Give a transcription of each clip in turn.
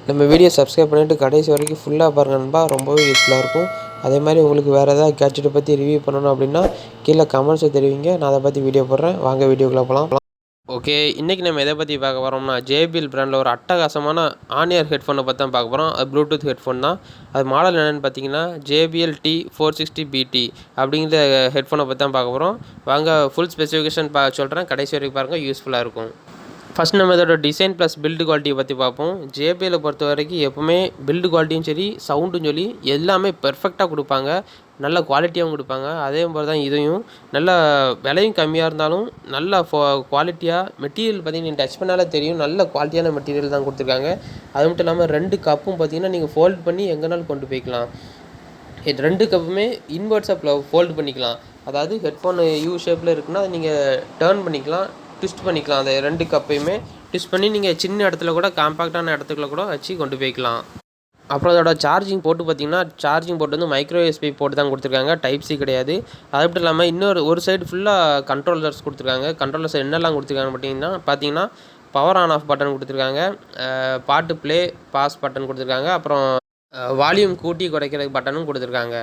நம்ம video subscribe பண்ணிவிட்டு கடைசி வரைக்கும் ஃபுல்லாக பாருங்கள் நண்பா. ரொம்பவே யூஸ்ஃபுல்லாக இருக்கும். அதே மாதிரி உங்களுக்கு வேறு ஏதாவது கேட்ஜெட்டை பற்றி ரிவ்யூ பண்ணணும் அப்படின்னா கீழே கமெண்ட்ஸை தெரிவிங்க. நான் அதை பற்றி வீடியோ போடுறேன். வாங்க வீடியோக்குள்ளே போகலாம். ஓகே, இன்றைக்கி நம்ம எதை பற்றி பார்க்க போகிறோம்னா JBL பிராண்டில் ஒரு அட்டகாசமான ஆன்-இயர் ஹெட்ஃபோனை பற்றி தான் பார்க்க போகிறோம். அது ப்ளூடூத் ஹெட்ஃபோன் தான். அது மாடல் என்னென்னு பார்த்தீங்கன்னா JBL t460BT அப்படிங்கிற ஹெட்ஃபோனை பற்றி தான் பார்க்க போகிறோம். வாங்க ஃபுல் ஸ்பெசிஃபிகேஷன் சொல்கிறேன். கடைசி வரைக்கும் பாருங்கள், யூஸ்ஃபுல்லாக இருக்கும். ஃபஸ்ட் நம்ம இதோட டிசைன் ப்ளஸ் பில்டு குவாலிட்டியை பற்றி பார்ப்போம். JBL பொறுத்த வரைக்கும் எப்போவுமே பில்டு குவாலிட்டியும் சரி சவுண்டும் சொல்லி எல்லாமே பெர்ஃபெக்டாக கொடுப்பாங்க. நல்ல குவாலிட்டியாகவும் கொடுப்பாங்க. அதே மாதிரி தான் இதையும் நல்ல விலையும் கம்மியாக இருந்தாலும் நல்ல குவாலிட்டியாக மெட்டீரியல் பார்த்திங்கன்னா நீங்கள் டச் பண்ணாலே தெரியும். நல்ல குவாலிட்டியான மெட்டீரியல் தான் கொடுத்துருக்காங்க. அது மட்டும் இல்லாமல் 2 கப்பும் பார்த்திங்கன்னா நீங்கள் ஃபோல்ட் பண்ணி எங்கேனாலும் கொண்டு போய்க்கலாம். 2 கப்புமே இன்வெர்ட்ஸாக ஃபோல்டு பண்ணிக்கலாம். அதாவது ஹெட்ஃபோன் யூ ஷேப்பில் இருக்குன்னா அதை நீங்கள் டேர்ன் பண்ணிக்கலாம், ட்விஸ்ட் பண்ணிக்கலாம். அந்த 2 கப்பையுமே ட்விஸ்ட் பண்ணி நீங்கள் சின்ன இடத்துல கூட காம்பேக்டான இடத்துக்குள்ள கூட வச்சு கொண்டு போய்க்கலாம். அப்புறம் அதோட சார்ஜிங் போட்டு பார்த்திங்கன்னா சார்ஜிங் போட்டு வந்து மைக்ரோ USB போட்டு தான் கொடுத்துருக்காங்க. டைப் C கிடையாது. அது மட்டும் இல்லாமல் ஒரு சைடு ஃபுல்லாக கண்ட்ரோலர்ஸ் கொடுத்துருக்காங்க. கண்ட்ரோலர்ஸ் என்னெல்லாம் கொடுத்துருக்காங்க பார்த்தீங்கன்னா பவர் ஆன் ஆஃப் பட்டன் கொடுத்துருக்காங்க, பாட்டு ப்ளே பாஸ் பட்டன் கொடுத்துருக்காங்க, அப்புறம் வால்யூம் கூட்டி குறைக்கிற பட்டனும் கொடுத்துருக்காங்க.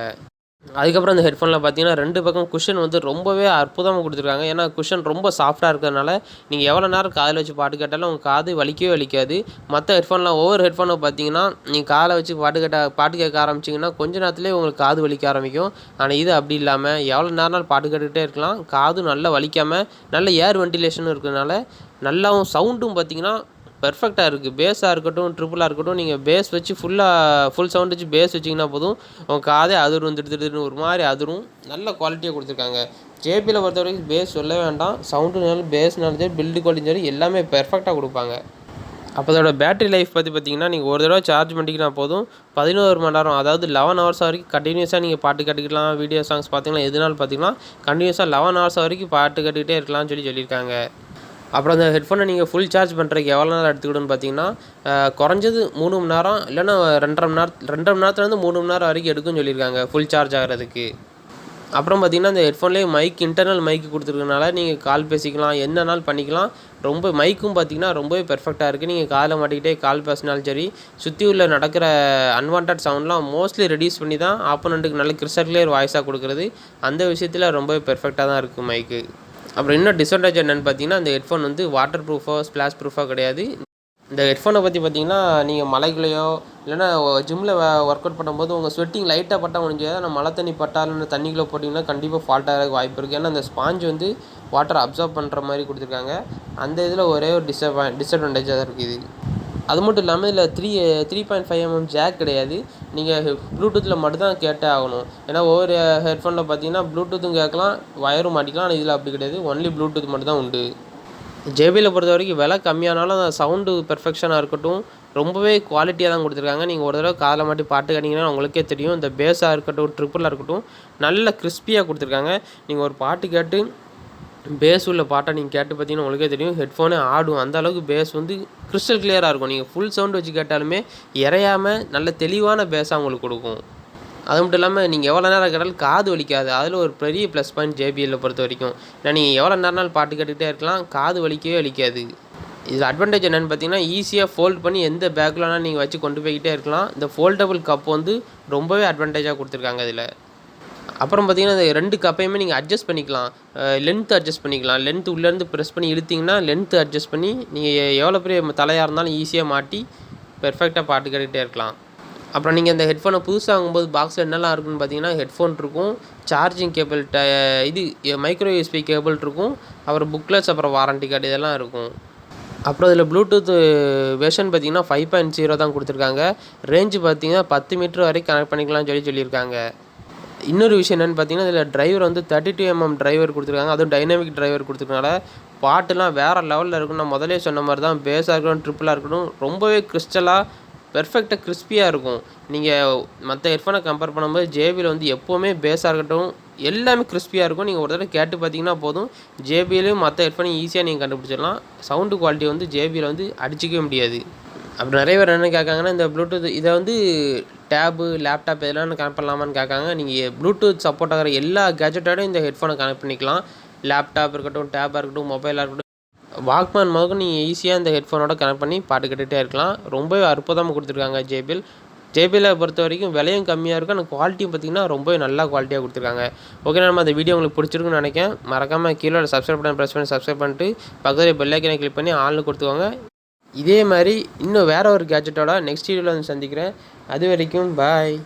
அதுக்கப்புறம் இந்த ஹெட்ஃபோனில் பார்த்தீங்கன்னா 2 பக்கம் குஷன் வந்து ரொம்பவே அற்புதமாக கொடுத்துருக்காங்க. ஏன்னா குஷன் ரொம்ப சாஃப்டாக இருக்கிறதுனால நீங்கள் எவ்வளோ நேரம் காதில் வச்சு பாட்டு கேட்டாலும் உங்கள் காது வலிக்கவே வலிக்காது. மற்ற ஹெட்ஃபோன்லாம் ஒவ்வொரு ஹெட்ஃபோனை பார்த்தீங்கன்னா நீங்கள் காதில் வச்சு பாட்டு கேட்க ஆரம்பிச்சிங்கன்னா கொஞ்ச நேரத்துலேயே உங்களுக்கு காது வலிக்க ஆரம்பிக்கும். ஆனால் இது அப்படி இல்லாமல் எவ்வளோ நேரம்னாலும் பாட்டு கேட்டுக்கிட்டே இருக்கலாம். காதும் நல்லா வலிக்காமல் நல்ல ஏர் வென்டிலேஷனும் இருக்கிறதுனால நல்லாவும் சவுண்டும் பார்த்திங்கன்னா பெர்ஃபெக்டாக இருக்குது. பேஸாக இருக்கட்டும் ட்ரிபிளாக இருக்கட்டும், நீங்கள் பேஸ் வச்சு ஃபுல் சவுண்ட் வச்சு பேஸ் வச்சிங்கன்னா போதும் உங்கள் காதே அதிரும், திடுன்னு ஒரு மாதிரி அதிரும். நல்ல குவாலிட்டியாக கொடுத்துருக்காங்க. JBL பொறுத்த வரைக்கும் பேஸ் சொல்ல வேண்டாம். சவுண்டுனாலும் பேஸ்னாலும் சரி பில்டு குவாலிட்டி சரி எல்லாமே பெர்ஃபெக்டாக கொடுப்பாங்க. அப்போ அதோட பேட்டரி லைஃப் பார்த்தீங்கன்னா நீங்கள் ஒரு தடவை சார்ஜ் பண்ணிக்கினா போதும் 11 மணி நேரம், அதாவது 11 ஹவர்ஸ் வரைக்கும் கண்டினியூஸாக நீங்கள் பாட்டு கேட்டுக்கலாம். வீடியோ சாங்ஸ் பார்த்தீங்கன்னா எதுனாலும் பார்த்தீங்கன்னா கண்டினியூஸாக 11 ஹவர்ஸ் வரைக்கும் பாட்டு கேட்டுக்கிட்டே இருக்கலாம்னு சொல்லியிருக்காங்க. அப்புறம் அந்த ஹெட்ஃபோனை நீங்கள் ஃபுல் சார்ஜ் பண்ணுறதுக்கு எவ்வளோ நேரம் எடுத்துக்கிடுன்னு பார்த்தீங்கன்னா குறைஞ்சது 3 மணி நேரம் இல்லைன்னா 2.5 மணி நேரத்துலேருந்து 3 மணி நேரம் வரைக்கும் எடுக்குன்னு சொல்லியிருக்காங்க ஃபுல் சார்ஜ் ஆகிறதுக்கு. அப்புறம் பார்த்திங்கன்னா இந்த ஹெட்ஃபோன்லேயே இன்டர்னல் மைக்கு கொடுத்துருக்கனால நீங்கள் கால் பேசிக்கலாம், என்னன்னாலும் பண்ணிக்கலாம். ரொம்ப மைக்கும் பார்த்திங்கன்னா ரொம்பவே பெர்ஃபெக்டாக இருக்குது. நீங்கள் காதில் மாட்டிக்கிட்டே கால் பேசினாலும் சரி சுற்றி உள்ள நடக்கிற அன்வான்ட் சவுண்ட்லாம் மோஸ்ட்லி ரெடியூஸ் பண்ணி தான் ஆப்போனண்ட்டுக்கு நல்ல கிறிஸ்டல் கிளியர் வாய்ஸாக கொடுக்குறது. அந்த விஷயத்தில் ரொம்பவே பெர்ஃபெக்டாக தான் இருக்குது மைக்கு. அப்புறம் இன்னும் டிஸ்அட்வான்டேஜ் என்னென்னு பார்த்தீங்கன்னா இந்த ஹெட்ஃபோன் வந்து வாட்டர் ப்ரூஃபோ ஸ்ப்ளாஷ் ப்ரூஃபோ கிடையாது. இந்த ஹெட்ஃபோனை பற்றி பார்த்தீங்கன்னா நீங்கள் மலைக்குள்ளேயோ இல்லைன்னா ஜிம்மில் ஒர்க் அவுட் பண்ணும்போது உங்கள் ஸ்வெட்டிங் லைட்டாக பட்டால் முடிஞ்சாது. ஆனால் மழை தண்ணி பட்டால் இல்லை தண்ணிக்குள்ளே போட்டிங்கன்னா கண்டிப்பாக ஃபால்ட் ஆகிறதுக்கு வாய்ப்பு இருக்குது. ஏன்னா அந்த ஸ்பாஞ்ச் வந்து வாட்டர் அப்சர்வ் பண்ணுற மாதிரி கொடுத்துருக்காங்க. அந்த இதில் ஒரே ஒரு டிஸ்அட்வான்டேஜாக தான் இருக்குது. அது மட்டும் இல்லாமல் இதில் 3.5 mm ஜாக் கிடையாது. நீங்கள் ப்ளூடூத்தில் மட்டும்தான் கேட்டே ஆகணும். ஏன்னா ஒவ்வொரு ஹெட்ஃபோனில் பார்த்தீங்கன்னா ப்ளூடூத்தும் கேட்கலாம், வயரும் மாட்டிக்கலாம். ஆனால் இதில் அப்படி கிடையாது. ஒன்லி ப்ளூடூத் மட்டும் தான் உண்டு. JBL பொறுத்த வரைக்கும் விலை கம்மியானாலும் அந்த சவுண்டு பெர்ஃபெக்ஷனாக இருக்கட்டும் ரொம்பவே குவாலிட்டியாக தான் கொடுத்துருக்காங்க. நீங்கள் ஒரு தடவை காதில் மாட்டி பாட்டு கேட்டிங்கன்னா உங்களுக்கே தெரியும். இந்த பேஸாக இருக்கட்டும் ட்ரிபிளாக இருக்கட்டும் நல்ல கிறிஸ்பியாக கொடுத்துருக்காங்க. நீங்கள் ஒரு பாட்டு கேட்டு பேஸ் உள்ள பாட்டை நீங்கள் கேட்டு பார்த்தீங்கன்னா உங்களுக்கே தெரியும் ஹெட்ஃபோனே ஆடும். அந்த அளவுக்கு பேஸ் வந்து கிறிஸ்டல் கிளியராக இருக்கும். நீங்கள் ஃபுல் சவுண்டு வச்சு கேட்டாலுமே இறையாமல் நல்ல தெளிவான பேஸாக உங்களுக்கு கொடுக்கும். அது மட்டும் இல்லாமல் நீங்கள் எவ்வளோ நேரம் கேட்டாலும் காது வலிக்காது. அதில் ஒரு பெரிய ப்ளஸ் பாயிண்ட் JBL பொறுத்த வரைக்கும். ஏன்னா நீங்கள் எவ்வளோ நேரம்னாலும் பாட்டு கேட்டுக்கிட்டே இருக்கலாம், காது வலிக்கவே வலிக்காது. இதில் அட்வான்டேஜ் என்னென்னு பார்த்தீங்கன்னா ஈஸியாக ஃபோல்ட் பண்ணி எந்த பேக்லனா நீங்கள் வச்சு கொண்டு போய்கிட்டே இருக்கலாம். இந்த ஃபோல்டபுள் கப் வந்து ரொம்பவே அட்வான்டேஜாக கொடுத்துருக்காங்க இதில். அப்புறம் பார்த்திங்கன்னா இந்த 2 கப்பையுமே நீங்கள் அட்ஜஸ்ட் பண்ணிக்கலாம், லென்த் அட்ஜஸ்ட் பண்ணிக்கலாம். லென்த் உள்ளேருந்து ப்ரெஸ் பண்ணி இழுத்திங்கன்னா லென்த்து அட்ஜஸ்ட் பண்ணி நீங்கள் எவ்வளோ பெரிய தலையாக இருந்தாலும் ஈஸியாக மாட்டி பெர்ஃபெக்டாக பாட்டு கேட்டுகிட்டே இருக்கலாம். அப்புறம் நீங்கள் இந்த ஹெட்ஃபோனை புதுசாக வாங்கும்போது பாக்ஸில் என்னெல்லாம் இருக்குன்னு பார்த்தீங்கன்னா ஹெட்ஃபோன் இருக்கும், சார்ஜிங் கேபிள் இது மைக்ரோ USB கேபிள் இருக்கும், அப்புறம் புக்லெட்ஸ், அப்புறம் வாரண்டி கார்டு இதெல்லாம் இருக்கும். அப்புறம் இதில் ப்ளூடூத் வெர்ஷன் பார்த்திங்கன்னா 5.0 தான் கொடுத்துருக்காங்க. ரேஞ்சு பார்த்திங்கன்னா 10 மீட்டர் வரைக்கும் கனெக்ட் பண்ணிக்கலாம்னு சொல்லியிருக்காங்க. இன்னொரு விஷயம் என்னென்னு பார்த்தீங்கன்னா இதில் டிரைவர் வந்து 32 mm டிரைவர் கொடுத்துருக்காங்க. அதுவும் டைனமிக் டிரைவர் கொடுத்துருக்கனால பாட்டுலாம் வேறு லெவலில் இருக்கும். நான் முதலே சொன்ன மாதிரி தான் பேஸாக இருக்கட்டும் ட்ரிபிளாக இருக்கட்டும் ரொம்பவே கிறிஸ்டலாக பெர்ஃபெக்டாக கிறிஸ்பியாக இருக்கும். நீங்கள் மற்ற ஹெட்ஃபோனை கம்பேர் பண்ணும்போது JBL வந்து எப்போவுமே பேஸாக இருக்கட்டும் எல்லாமே கிறிஸ்பியாக இருக்கும். நீங்கள் ஒரு தடவை கேட்டு பார்த்தீங்கன்னா போதும் JBLையும் மற்ற ஹெட்ஃபோனையும் ஈஸியாக நீங்கள் கண்டுபிடிச்சிடலாம். சவுண்டு குவாலிட்டி வந்து JBL வந்து அடிச்சிக்கவே முடியாது. அப்புறம் நிறைய பேர் என்ன கேட்காங்கன்னா இந்த ப்ளூடூத் இதை வந்து டேபு லேப்டாப் இதெல்லாம் கனெக்ட் பண்ணலாமான்னு கேட்காங்க. நீங்கள் ப்ளூடூத் சப்போர்ட் ஆகிற எல்லா கேஜெட்டோடையும் இந்த ஹெட்ஃபோனை கனெக்ட் பண்ணிக்கலாம். லேப்டாப் இருக்கட்டும், டேப்பாக இருக்கட்டும், மொபைலாக இருக்கட்டும், வாக்மேன் முதல்ல நீங்கள் ஈஸியாக இந்த ஹெட்ஃபோனோட கனெக்ட் பண்ணி பாட்டு கேட்டுகிட்டே இருக்கலாம். ரொம்பவே அற்புதமாக கொடுத்துருக்காங்க JBL. JBL பொறுத்த வரைக்கும் விலையும் கம்மியாக இருக்கும். ஆனால் குவாலிட்டியும் பார்த்திங்கன்னா ரொம்பவே நல்லா குவாலிட்டியாக கொடுத்துருக்காங்க. ஓகே, நம்ம அந்த வீடியோ உங்களுக்கு பிடிச்சிருக்குன்னு நினைக்கிறேன். மறக்காமல் கீழே சப்ஸ்கிரைப் பட்டன் ப்ரெஸ் பண்ணி சப்ஸ்கிரைப் பண்ணிட்டு பக்கத்தில் பெல் ஐக்கனை கிளிக் பண்ணி ஆல்னு கொடுத்துக்கோங்க. இதே மாதிரி இன்னும் வேறு ஒரு கேட்ஜெட்டோட நெக்ஸ்ட் வீடியோவில் வந்து சந்திக்கிறேன். அது வரைக்கும் பாய்.